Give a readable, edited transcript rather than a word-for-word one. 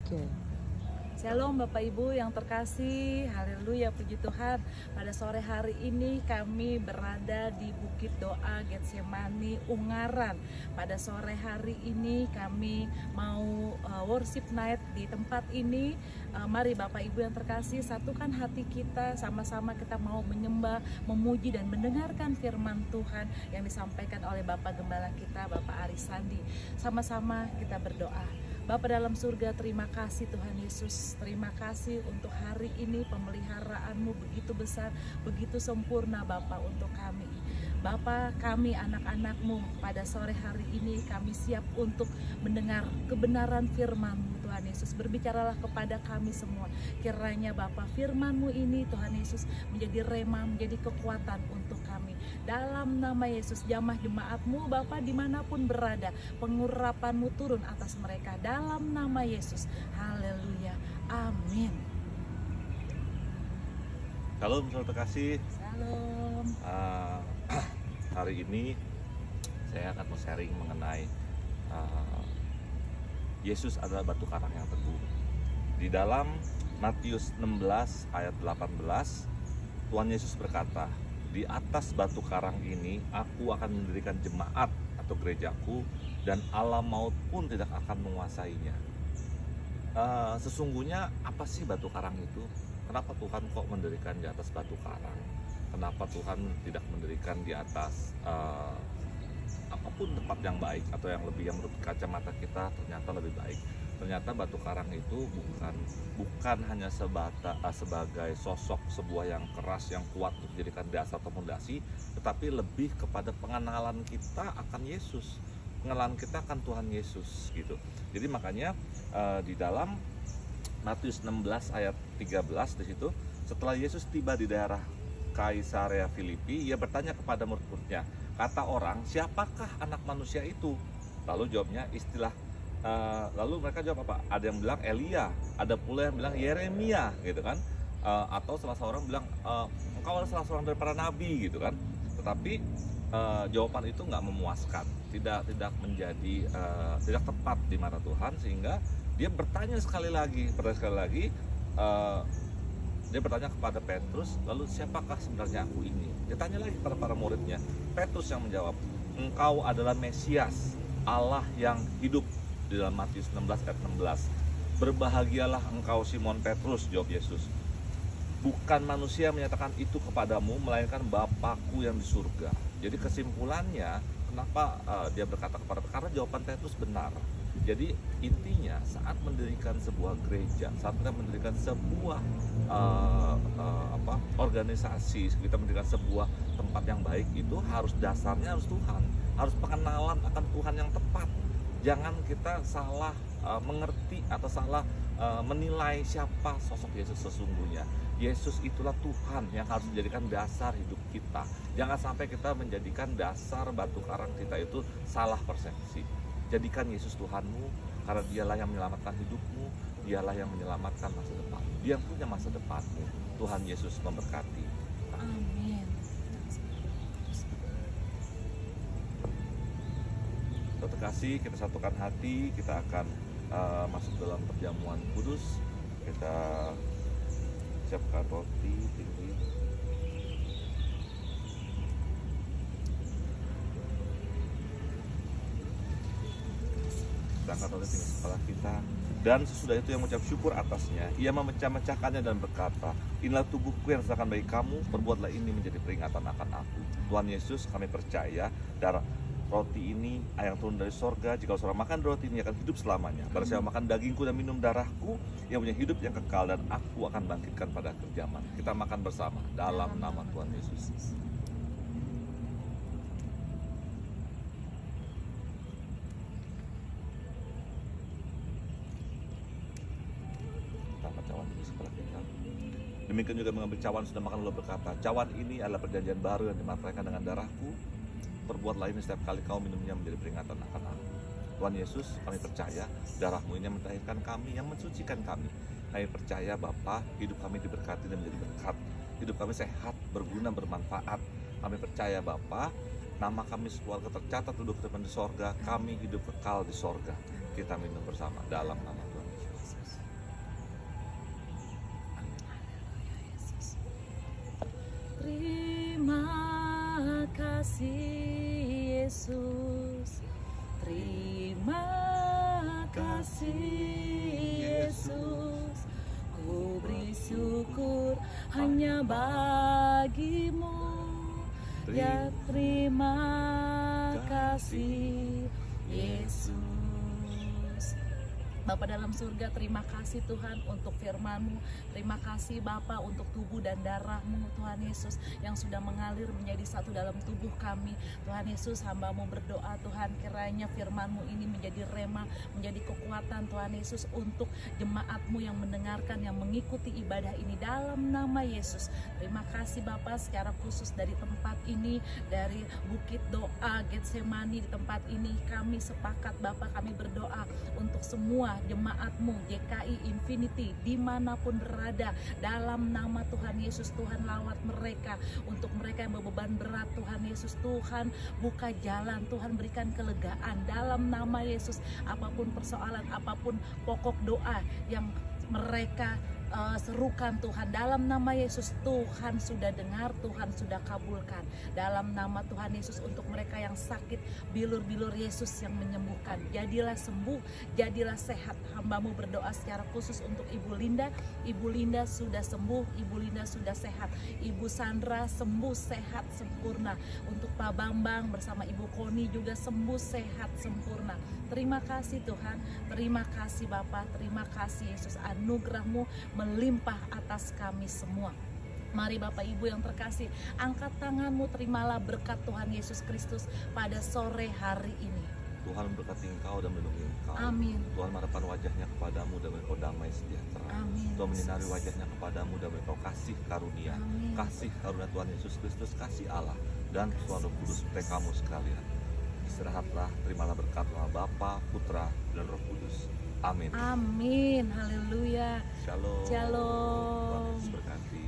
Oke. Shalom Bapak Ibu yang terkasih, haleluya, puji Tuhan. Pada sore hari ini kami berada di Bukit Doa Getsemani Ungaran. Pada sore hari ini kami mau worship night di tempat ini. Mari Bapak Ibu yang terkasih, satukan hati kita, sama-sama kita mau menyembah, memuji dan mendengarkan firman Tuhan yang disampaikan oleh Bapak Gembala kita, Bapak Aris Sandi. Sama-sama kita berdoa. Bapa dalam surga, terima kasih Tuhan Yesus. Terima kasih untuk hari ini, pemeliharaan-Mu begitu besar, begitu sempurna Bapa untuk kami. Bapa, kami anak-anak-Mu pada sore hari ini kami siap untuk mendengar kebenaran firman-Mu Tuhan Yesus. Berbicaralah kepada kami semua. Kiranya Bapa, firman-Mu ini Tuhan Yesus menjadi rema, menjadi kekuatan untuk kami. Dalam nama Yesus, jamah jemaat-Mu Bapa dimanapun berada, pengurapan-Mu turun atas mereka. Dalam nama Yesus, haleluya, amin. Shalom, saudara terkasih. Shalom. Hari ini saya akan sharing mengenai Yesus adalah batu karang yang teguh. Di dalam Matius 16 ayat 18, Tuhan Yesus berkata, "Di atas batu karang ini aku akan mendirikan jemaat atau gerejaku, dan alam maut pun tidak akan menguasainya." Sesungguhnya apa sih batu karang itu? Kenapa Tuhan kok mendirikan di atas batu karang? Kenapa Tuhan tidak mendirikan di atas apapun tempat yang baik atau yang lebih, yang menurut kacamata kita ternyata lebih baik? Ternyata batu karang itu bukan hanya sebagai sosok sebuah yang keras, yang kuat untuk dijadikan dasar atau fondasi, tetapi lebih kepada pengenalan kita akan Yesus, pengenalan kita akan Tuhan Yesus gitu. Jadi makanya di dalam Matius 16 ayat 13 di situ, setelah Yesus tiba di daerah Kaisarea Filipi, ia bertanya kepada murid-muridnya, "Kata orang, siapakah anak manusia itu?" Lalu jawabnya lalu mereka jawab apa? Ada yang bilang Elia, ada pula yang bilang Yeremia gitu kan, atau salah seorang bilang engkau adalah salah seorang dari para nabi gitu kan. Tetapi jawaban itu nggak memuaskan, tidak tepat di mata Tuhan, sehingga dia bertanya sekali lagi. Dia bertanya kepada Petrus, lalu siapakah sebenarnya aku ini? Dia tanya lagi kepada para muridnya. Petrus yang menjawab, "Engkau adalah Mesias, Allah yang hidup." Di dalam Matius 16 ayat 16. "Berbahagialah engkau Simon Petrus," jawab Yesus. "Bukan manusia menyatakan itu kepadamu, melainkan Bapakku yang di surga." Jadi kesimpulannya, kenapa dia berkata karena jawaban Petrus benar. Jadi intinya saat mendirikan sebuah gereja, saat kita mendirikan sebuah organisasi, kita mendirikan sebuah tempat yang baik, itu dasarnya harus Tuhan, harus pengenalan akan Tuhan yang tepat. Jangan kita salah mengerti atau salah menilai siapa sosok Yesus sesungguhnya. Yesus itulah Tuhan yang harus menjadikan dasar hidup kita. Jangan sampai kita menjadikan dasar batu karang kita itu salah persepsi. Jadikan Yesus Tuhanmu, karena dialah yang menyelamatkan hidupmu, dialah yang menyelamatkan masa depan. Dia punya masa depanmu. Tuhan Yesus memberkati. Amin. Terkasih, kita satukan hati, kita akan masuk dalam perjamuan kudus. Kita siapkan roti tinggi. Kita angkat roti tinggi kepala kita, dan sesudah itu yang mengucap syukur atasnya, ia memecah-mecahkannya dan berkata, "Inilah tubuhku yang diserahkan bagi kamu, perbuatlah ini menjadi peringatan akan aku." Tuhan Yesus, kami percaya darah roti ini yang turun dari sorga. Jika saudara makan roti ini akan hidup selamanya. Barang siapa makan dagingku dan minum darahku, yang punya hidup yang kekal, dan aku akan bangkitkan pada akhir zaman. Kita makan bersama dalam nama Tuhan Yesus. Kita angkat cawan ini sebelah kita. Demikian juga mengambil cawan sudah makan, lalu berkata, "Cawan ini adalah perjanjian baru yang dimatahkan dengan darahku. Perbuatlah ini setiap kali kau minumnya menjadi peringatan akan aku." Tuhan Yesus, kami percaya darah-Mu ini yang mentahirkan kami, yang mensucikan kami. Kami percaya Bapa, hidup kami diberkati dan menjadi berkat. Hidup kami sehat, berguna, bermanfaat. Kami percaya Bapa, nama kami sekeluarga tercatat duduk di sorga. Kami hidup kekal di sorga. Kita minum bersama dalam nama Tuhan Yesus. hanya bagimu. Ya terima kasih Yesus. Bapa dalam surga, terima kasih Tuhan untuk firman-Mu. Terima kasih Bapa untuk tubuh dan darah-Mu Tuhan Yesus yang sudah mengalir menjadi satu dalam tubuh kami. Tuhan Yesus, hamba-Mu berdoa Tuhan, kiranya firman-Mu ini menjadi rema, menjadi kekuatan Tuhan Yesus untuk jemaat-Mu yang mendengarkan, yang mengikuti ibadah ini dalam nama Yesus. Terima kasih Bapa secara khusus dari tempat ini, dari Bukit Doa Getsemani. Di tempat ini kami sepakat Bapa, kami berdoa untuk semua jemaat-Mu JKI Infinity dimanapun berada, dalam nama Tuhan Yesus. Tuhan lawat mereka, untuk mereka yang berbeban berat Tuhan Yesus. Tuhan buka jalan, Tuhan berikan kelegaan dalam nama Yesus. Apapun persoalan, apapun pokok doa yang mereka serukan Tuhan, dalam nama Yesus, Tuhan sudah dengar, Tuhan sudah kabulkan dalam nama Tuhan Yesus. Untuk mereka yang sakit, bilur-bilur Yesus yang menyembuhkan, jadilah sembuh, jadilah sehat. Hamba-Mu berdoa secara khusus untuk Ibu Linda. Ibu Linda sudah sembuh, Ibu Linda sudah sehat. Ibu Sandra sembuh, sehat, sempurna. Untuk Pak Bambang bersama Ibu Koni juga sembuh, sehat, sempurna. Terima kasih Tuhan, terima kasih Bapa, terima kasih Yesus. Anugerah-Mu melimpah atas kami semua. Mari Bapak Ibu yang terkasih, angkat tanganmu, terimalah berkat Tuhan Yesus Kristus pada sore hari ini. Tuhan memberkati engkau dan melindungi engkau. Amin. Tuhan menghadapkan wajahnya kepadamu dan engkau damai sejahtera. Amin. Tuhan menyinari wajahnya kepadamu dan engkau kasih karunia. Amin. Kasih karunia Tuhan Yesus Kristus, kasih Allah dan Tuhan Roh Kudus kamu sekalian. Istirahatlah, terimalah berkat Allah Bapa, Putra, dan Roh Kudus. Amin. Amin. Haleluya. Shalom. Shalom. Tuhan Yesus berkati.